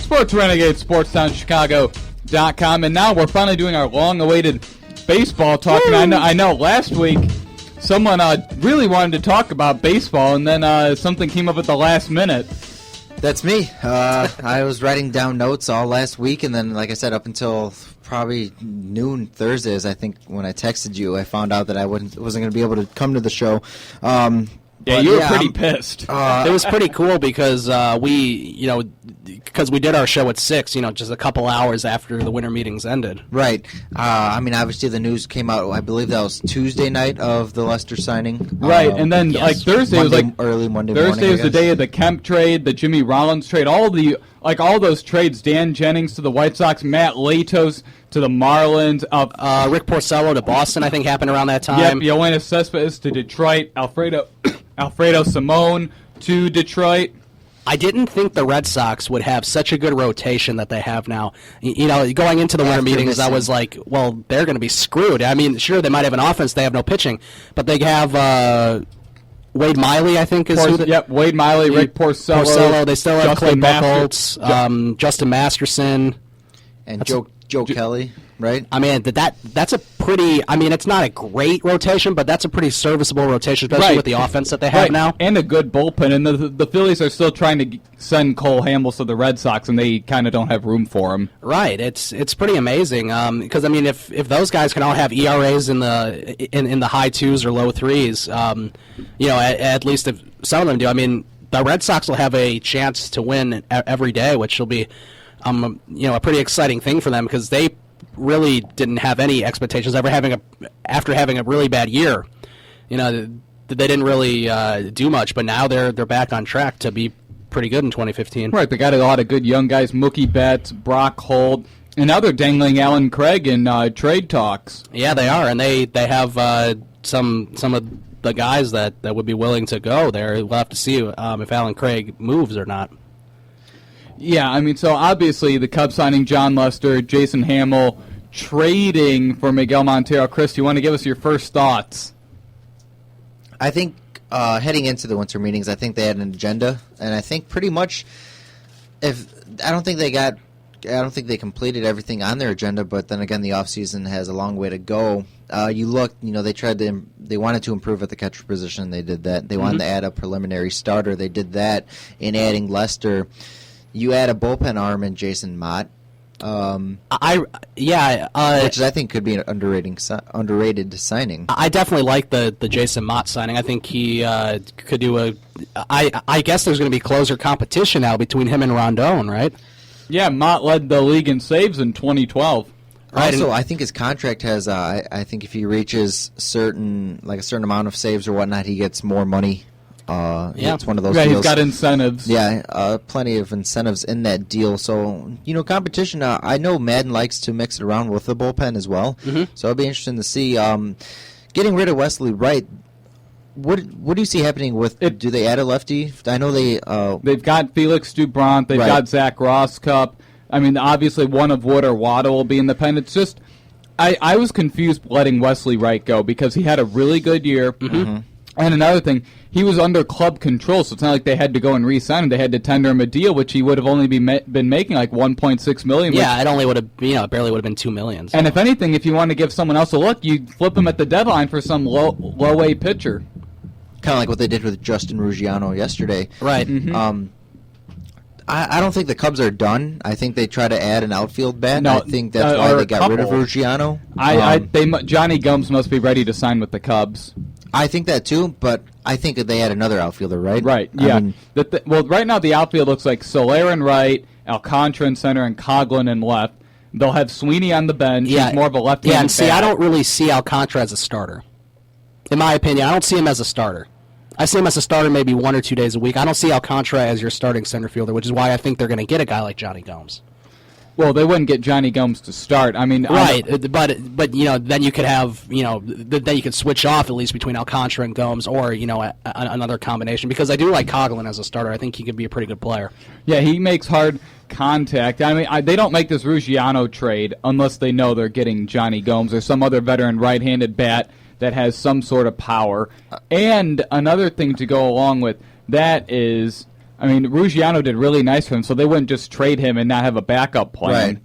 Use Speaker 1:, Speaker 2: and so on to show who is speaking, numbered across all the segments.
Speaker 1: Sports Renegades, SportsTownChicago.com, and now we're finally doing our long-awaited baseball talk. And I know last week someone really wanted to talk about baseball, and then something came up at the last minute.
Speaker 2: That's me. I was writing down notes all last week, and then, like I said, up until probably noon Thursdays, I think, when I texted you, I found out that I wasn't going to be able to come to the show.
Speaker 1: Yeah, you were pretty pissed.
Speaker 3: It was pretty cool because we did our show at 6, just a couple hours after the winter meetings ended.
Speaker 2: Right. Obviously the news came out, I believe that was Tuesday night of the Lester signing.
Speaker 1: Right, and then like Thursday was like
Speaker 2: early Monday
Speaker 1: morning.
Speaker 2: Thursday
Speaker 1: was the day of the Kemp trade, the Jimmy Rollins trade, all those trades. Dan Jennings to the White Sox, Matt Latos to the Marlins,
Speaker 3: Rick Porcello to Boston, I think, happened around that time.
Speaker 1: Yep, Yoenis Cespedes to Detroit, Alfredo Simone to Detroit.
Speaker 3: I didn't think the Red Sox would have such a good rotation that they have now. Going into the winter meetings, I was like, well, they're going to be screwed. I mean, sure, they might have an offense. They have no pitching. But they have Wade Miley, I think, is
Speaker 1: Wade Miley, Rick Porcello.
Speaker 3: They still have Clay Buchholz, Justin Masterson.
Speaker 2: And Joe Kelly, right?
Speaker 3: I mean, that's a pretty. I mean, it's not a great rotation, but that's a pretty serviceable rotation, especially with the offense that they have now. And
Speaker 1: a good bullpen. And the Phillies are still trying to send Cole Hamels to the Red Sox, and they kind of don't have room for him.
Speaker 3: Right. It's pretty amazing. Because I mean, if those guys can all have ERAs in the high 2s or low 3s, at least if some of them do. I mean, the Red Sox will have a chance to win every day, which will be a pretty exciting thing for them because they really didn't have any expectations after having a really bad year. They didn't really do much, but now they're back on track to be pretty good in 2015. Right,
Speaker 1: they got a lot of good young guys: Mookie Betts, Brock Holt, and now they're dangling Alan Craig in trade talks.
Speaker 3: Yeah, they are, and they have some of the guys that would be willing to go there. We'll have to see if Alan Craig moves or not.
Speaker 1: Yeah, I mean, so obviously the Cubs signing John Lester, Jason Hamill, trading for Miguel Montero. Chris, do you want to give us your first thoughts?
Speaker 2: I think heading into the winter meetings, I think they had an agenda, and I think pretty much I don't think they completed everything on their agenda, but then again, the offseason has a long way to go. They wanted to improve at the catcher position. They did that. They wanted to add a preliminary starter. They did that in adding Lester. You add a bullpen arm in Jason Mott, which I think could be an underrated signing.
Speaker 3: I definitely like the Jason Mott signing. I think he could do I guess there's going to be closer competition now between him and Rondon, right?
Speaker 1: Yeah, Mott led the league in saves in 2012.
Speaker 2: Right. Also, I think his contract has. I think if he reaches a certain amount of saves or whatnot, he gets more money. It's one of those deals.
Speaker 1: He's got incentives.
Speaker 2: Yeah, plenty of incentives in that deal. So, competition, I know Madden likes to mix it around with the bullpen as well. Mm-hmm. So it'll be interesting to see. Getting rid of Wesley Wright, what do you see happening with it? Do they add a lefty? I know they've
Speaker 1: got Felix Dubront. They've got Zach Rosscup. I mean, obviously one of Wood or Waddle will be in the pen. It's just, I was confused letting Wesley Wright go because he had a really good year. Mm-hmm. And another thing, he was under club control, so it's not like they had to go and re-sign him. They had to tender him a deal, which he would have only been making like $1.6 million.
Speaker 3: Yeah, it only would have, barely would have been $2 million. So.
Speaker 1: And if anything, if you want to give someone else a look, you flip him at the deadline for some low A pitcher.
Speaker 2: Kind of like what they did with Justin Ruggiano yesterday.
Speaker 3: Right.
Speaker 1: Mm-hmm.
Speaker 2: I don't think the Cubs are done. I think they try to add an outfield bat.
Speaker 1: No,
Speaker 2: I think that's why they got rid of Ruggiano.
Speaker 1: Johnny Gomes must be ready to sign with the Cubs.
Speaker 2: I think that too, but I think that they had another outfielder, right?
Speaker 1: Right, yeah. Right now the outfield looks like Soler in right, Alcantara in center, and Coghlan in left. They'll have Sweeney on the bench.
Speaker 3: Yeah.
Speaker 1: He's more of a left-handed
Speaker 3: Yeah, and see,
Speaker 1: bat.
Speaker 3: I don't really see Alcantara as a starter. In my opinion, I don't see him as a starter. I see him as a starter maybe 1 or 2 days a week. I don't see Alcantara as your starting center fielder, which is why I think they're going to get a guy like Johnny Gomes.
Speaker 1: Well, they wouldn't get Johnny Gomes to start. I mean,
Speaker 3: right, but then you could have then you could switch off at least between Alcantara and Gomes, or another combination, because I do like Coghlan as a starter. I think he could be a pretty good player.
Speaker 1: Yeah, he makes hard contact. I mean, they don't make this Ruggiano trade unless they know they're getting Johnny Gomes or some other veteran right-handed bat that has some sort of power. And another thing to go along with that is I mean, Ruggiano did really nice for him, so they wouldn't just trade him and not have a backup plan.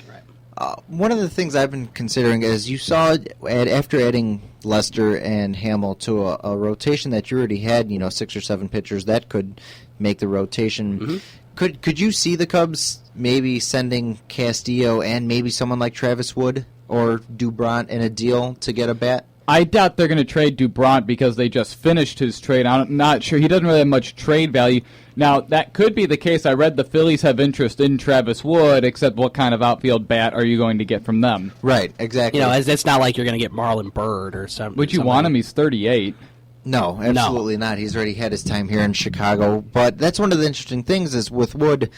Speaker 2: Right. One of the things I've been considering is you saw after adding Lester and Hamill to a rotation that you already had, 6 or 7 pitchers that could make the rotation.
Speaker 3: Mm-hmm.
Speaker 2: Could you see the Cubs maybe sending Castillo and maybe someone like Travis Wood or Dubront in a deal to get a bat?
Speaker 1: I doubt they're going to trade Dubront because they just finished his trade. I'm not sure. He doesn't really have much trade value. Now, that could be the case. I read the Phillies have interest in Travis Wood, except what kind of outfield bat are you going to get from them?
Speaker 2: Right, exactly.
Speaker 3: It's not like you're going to get Marlon Byrd or something.
Speaker 1: Would you want him? He's 38.
Speaker 2: No, absolutely not. He's already had his time here in Chicago. But that's one of the interesting things is with Wood,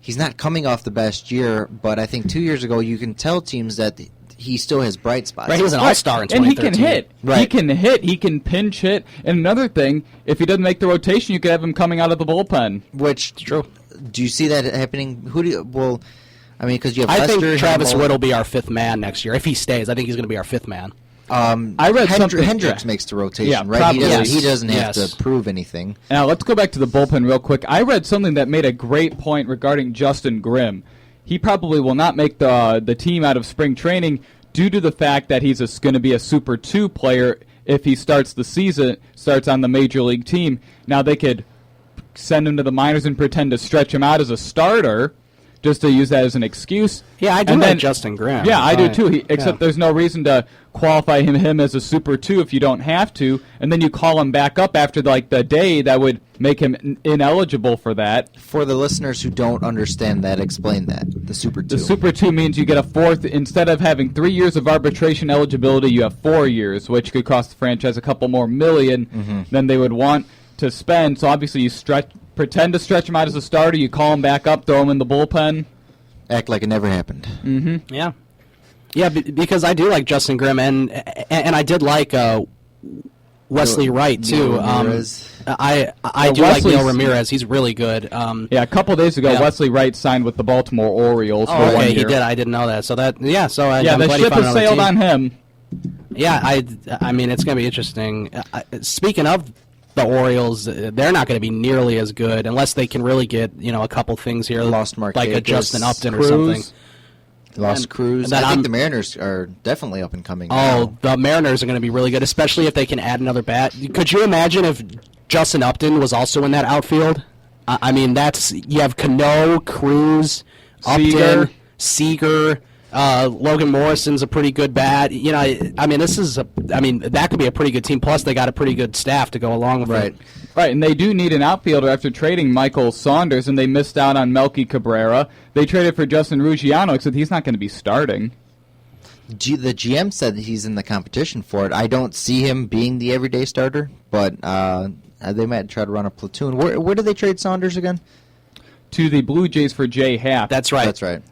Speaker 2: he's not coming off the best year, but I think 2 years ago you can tell teams that he still has bright spots.
Speaker 3: Right, he was an all-star in 2013.
Speaker 1: And he can hit.
Speaker 2: Right.
Speaker 1: He can hit. He can pinch hit. And another thing, if he doesn't make the rotation, you could have him coming out of the bullpen.
Speaker 2: Which,
Speaker 3: true.
Speaker 2: Do you see that happening? Because you have
Speaker 3: I
Speaker 2: Lester,
Speaker 3: think Travis
Speaker 2: Hamill.
Speaker 3: Wood will be our 5th man next year. If he stays, I think he's going to be our 5th man.
Speaker 2: I read Hendricks makes the rotation,
Speaker 1: Yeah,
Speaker 2: right?
Speaker 1: probably.
Speaker 2: He doesn't have
Speaker 3: Yes.
Speaker 2: to prove anything.
Speaker 1: Now, let's go back to the bullpen real quick. I read something that made a great point regarding Justin Grimm. He probably will not make the team out of spring training due to the fact that he's going to be a Super 2 player if he starts on the Major League team. Now, they could send him to the minors and pretend to stretch him out as a starter, just to use that as an excuse.
Speaker 3: Yeah, I do like Justin Grimm.
Speaker 1: Yeah, I do too. Except there's no reason to qualify him as a Super 2 if you don't have to, and then you call him back up after the day that would make him ineligible for that.
Speaker 2: For the listeners who don't understand that, explain that. The Super 2.
Speaker 1: The Super 2 means you get a fourth. Instead of having 3 years of arbitration eligibility, you have 4 years, which could cost the franchise a couple more million than they would want to spend. So obviously you pretend to stretch him out as a starter, you call him back up, throw him in the bullpen.
Speaker 2: Act like it never happened.
Speaker 1: Mm-hmm.
Speaker 3: Yeah. Yeah, because I do like Justin Grimm, and I did like Wesley Wright, too. I do like Neil Ramirez. He's really good.
Speaker 1: A couple days ago, Wesley Wright signed with the Baltimore Orioles for 1 year.
Speaker 3: He did. I didn't know that. So I'm
Speaker 1: the
Speaker 3: glad
Speaker 1: ship has sailed on him.
Speaker 3: Yeah, I mean, it's going to be interesting. Speaking of the Orioles, they're not going to be nearly as good unless they can really get a couple things here,
Speaker 2: Lost
Speaker 3: like
Speaker 2: Marquez,
Speaker 3: a Justin Upton
Speaker 1: Cruz.
Speaker 3: or something.
Speaker 2: Lost Cruz. I think the Mariners are definitely up and coming.
Speaker 3: Oh, the Mariners are going to be really good, especially if they can add another bat. Could you imagine if Justin Upton was also in that outfield? I mean, you have Cano, Cruz, Upton, Seager. Logan Morrison's a pretty good bat. I mean, that could be a pretty good team. Plus, they got a pretty good staff to go along with it.
Speaker 1: Right, and they do need an outfielder after trading Michael Saunders, and they missed out on Melky Cabrera. They traded for Justin Ruggiano, except he's not going to be starting.
Speaker 2: The GM said that he's in the competition for it. I don't see him being the everyday starter, but they might try to run a platoon. Where did they trade Saunders again?
Speaker 1: To the Blue Jays for Jay Happ.
Speaker 3: That's right.
Speaker 2: That's right.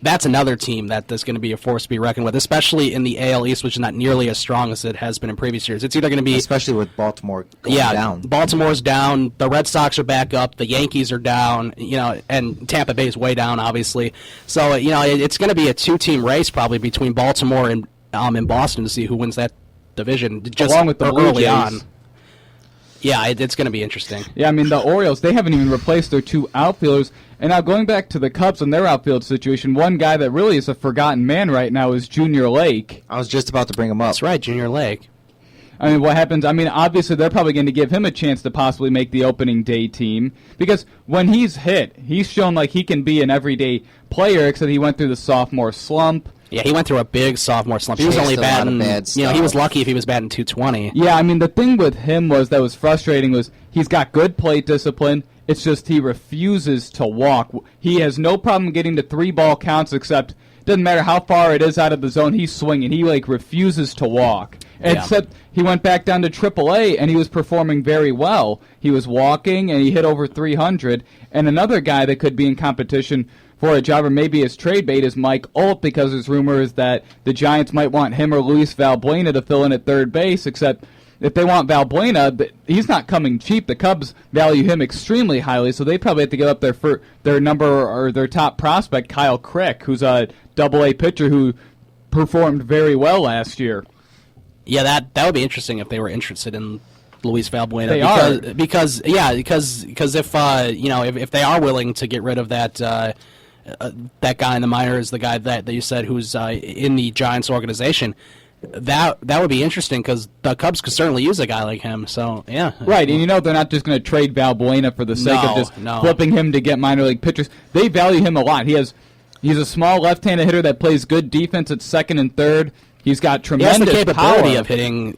Speaker 3: That's another team that's going to be a force to be reckoned with, especially in the AL East, which is not nearly as strong as it has been in previous years. It's either going to be...
Speaker 2: Especially with Baltimore going down.
Speaker 3: Baltimore's down, the Red Sox are back up, the Yankees are down, and Tampa Bay's way down, obviously. So, it's going to be a 2-team race probably between Baltimore and Boston to see who wins that division. Just
Speaker 1: along with the Blue
Speaker 3: early
Speaker 1: Jays.
Speaker 3: on. Yeah, it's going to be interesting.
Speaker 1: Yeah, I mean, the Orioles, they haven't even replaced their 2 outfielders. And now going back to the Cubs and their outfield situation, one guy that really is a forgotten man right now is Junior Lake.
Speaker 2: I was just about to bring him up.
Speaker 3: That's right, Junior Lake.
Speaker 1: I mean, what happens? I mean, obviously they're probably going to give him a chance to possibly make the opening day team. Because when he's hit, he's shown like he can be an everyday player, except he went through the sophomore slump.
Speaker 3: Yeah, he went through a big sophomore slump. He was only batting, he was lucky if he was batting 220.
Speaker 1: Yeah, I mean, the thing with him that was frustrating was he's got good plate discipline. It's just he refuses to walk. He has no problem getting to 3-ball counts, except it doesn't matter how far it is out of the zone, he's swinging. He, refuses to walk. Except he went back down to AAA, and he was performing very well. He was walking, and he hit over 300. And another guy that could be in competition for a job or maybe his trade bait is Mike Alt, because there's rumors that the Giants might want him or Luis Valbuena to fill in at third base, except if they want Valbuena, he's not coming cheap. The Cubs value him extremely highly, so they probably have to give up their number or their top prospect, Kyle Crick, who's a Double-A pitcher who performed very well last year.
Speaker 3: Yeah, that would be interesting if they were interested in Luis Valbuena.
Speaker 1: They are.
Speaker 3: Because if if they are willing to get rid of that that guy in the minors, the guy that you said who's in the Giants organization, that would be interesting because the Cubs could certainly use a guy like him. So yeah,
Speaker 1: right. And they're not just going to trade Valbuena for the sake of just flipping him to get minor league pitchers. They value him a lot. He's a small left-handed hitter that plays good defense at second and third. He's got tremendous
Speaker 3: He has the capability
Speaker 1: power
Speaker 3: of hitting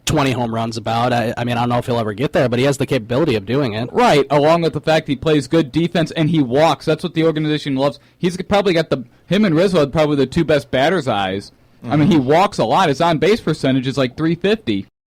Speaker 3: 20 home runs about. I don't know if he'll ever get there, but he has the capability of doing it.
Speaker 1: Right, along with the fact he plays good defense and he walks. That's what the organization loves. He's probably got him and Rizzo are probably the two best batter's eyes. I mean, he walks a lot. His on-base percentage is like 350.